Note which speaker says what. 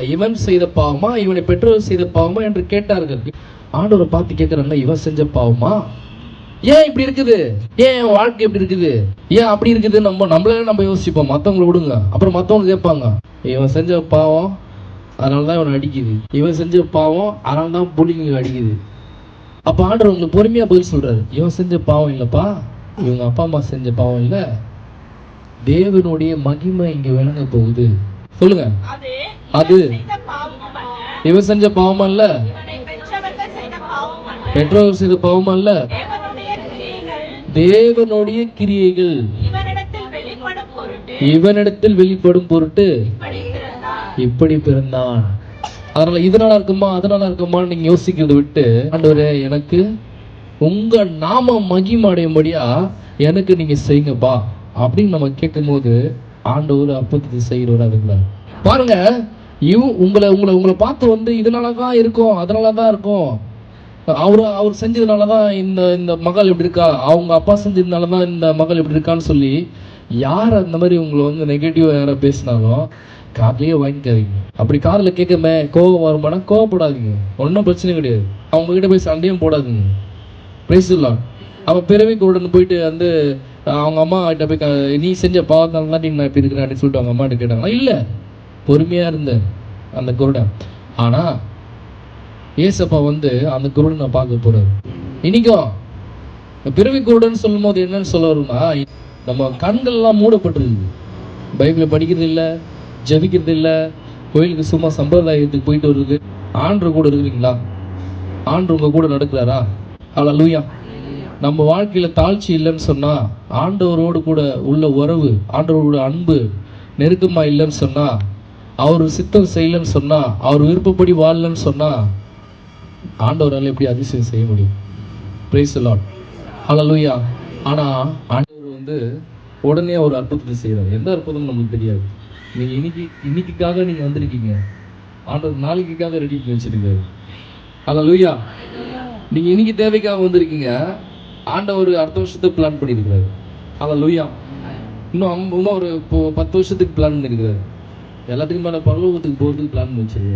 Speaker 1: இவன் செய்த பாவமா இவனை பெற்றோர் செய்த பாவமா என்று கேட்டார்கள். ஆண்டவரை பார்த்து கேட்கிறாங்க, இவன் செஞ்ச பாவமா? ஏன் இப்படி இருக்குது? ஏன் என் வாழ்க்கை இப்படி இருக்குது? ஏன் அப்படி இருக்குது? நம்மளே யோசிப்போம். மற்றவங்களை விடுங்க. அப்புறம் மற்றவங்க கேட்பாங்க, இவன் செஞ்ச பாவம் அதனாலதான் இவன் அடிக்குது, இவன் செஞ்ச பாவம் அதனாலதான் புள்ளிங்க அடிக்குது. அப்ப ஆண்டவர் உங்களுக்கு பொறுமையா பதில் சொல்றாரு, இவன் செஞ்ச பாவம் இல்லப்பா, இவங்க அப்பா அம்மா செஞ்ச பாவம் இல்ல, தேவனுடைய மகிமை இங்க விளங்க போகுது. சொல்லுங்க, அது இவன் செஞ்ச பாவம் அல்ல, பெற்றோர் செய்த பாவம் அல்ல, தேவனுடைய கிரியைகள் இவனிடத்தில் வெளிப்படும் பொருட்டு இப்படி பிறந்தான். அதனால இதனால இருக்குமா அதனால இருக்குமா நீங்க யோசிக்கிறத விட்டு, ஆண்டவரே எனக்கு உங்க நாம மகிமை அடையும்படியா எனக்கு நீங்க செய்யுங்கப்பா அப்படின்னு நம்ம கேட்கும் போது ஆண்டவர் அற்புதத்தை செய்கிறவரா இருக்கிறார். பாருங்க, உங்களை உங்களை உங்களை பார்த்து இதனாலதான் இருக்கும் அதனாலதான் இருக்கும், அவர் செஞ்சதுனாலதான் இந்த மகள் இப்படி இருக்கா, அவங்க அப்பா செஞ்சதுனாலதான் இந்த மகள் இப்படி இருக்கான்னு சொல்லி யார் அந்த மாதிரி உங்களை நெகட்டிவா யாராவது பேசினாலும் காதலையே வாங்கிக்காதீங்க. அப்படி காதில் கேட்கமே கோவம் வருமானா கோவப்படாதீங்க, ஒன்றும் பிரச்சனை கிடையாது. அவங்க கிட்ட போய் சண்டையும் போடாதீங்க. Price the Lord. அவன் பிறவி கூட போயிட்டு அவங்க அம்மா கிட்ட போய் நீ செஞ்ச பாவத்தால தான் நான் இப்படி இருக்கிறேன் அப்படின்னு சொல்லிட்டு அவங்க அம்மா கிட்ட கேட்டாங்க. இல்லை, பொறுமையா இருந்தேன் அந்த குருடன். ஆனா ஏசப்பா அந்த குருடனை பார்க்க போறாரு. இன்னைக்கும் பிறவி குருடன் சொல்லும் போது என்னன்னு சொல்ல வரும்னா, நம்ம கண்கள்லாம் மூடப்பட்டிருக்கு. பைபிளை படிக்கிறது இல்லை, ஜபிக்கிறது இல்லை, கோயிலுக்கு சும்மா சம்பிரதாயத்துக்கு போயிட்டு வருது. ஆண்டு கூட இருக்கிறீங்களா? ஆண்டு உங்க கூட நடக்கிறாரா? ஹல்லேலூயா. நம்ம வாழ்க்கையில தாழ்ச்சி இல்லைன்னு சொன்னா, ஆண்டவரோடு கூட உள்ள உறவு, ஆண்டவரோட அன்பு நெருக்கமா இல்லைன்னு சொன்னா, அவர் சித்தம் செய்யலன்னு சொன்னா, அவர் விருப்பப்படி வாழலன்னு சொன்னா, ஆண்டவரால் எப்படி அதிசயம் செய்ய முடியும்? Praise the Lord. ஹல்லேலூயா. ஆனா ஆண்டவர் உடனே ஒரு அற்புதத்தை செய்யறாரு. எந்த அற்புதம் நமக்கு தெரியாது. நீங்க இன்னைக்காக நீங்க வந்திருக்கீங்க, ஆண்டவர் நாளைக்காக ரெடி பண்ணி வச்சிருக்காரு. ஹல்லேலூயா. நீங்க இன்னைக்கு தேவைக்காக வந்திருக்கீங்க, ஆண்டவர் அடுத்த வருஷத்துக்கு பிளான் பண்ணியிருக்கிறாரு. ஹல்லேலூயா. இன்னும் ஒரு 10 வருஷத்துக்கு பிளான் பண்ணியிருக்கிறாரு. எல்லாத்துக்கும் மேல பரலோகத்துக்கு போறதுக்கு பிளான் வச்சிருக்காரு.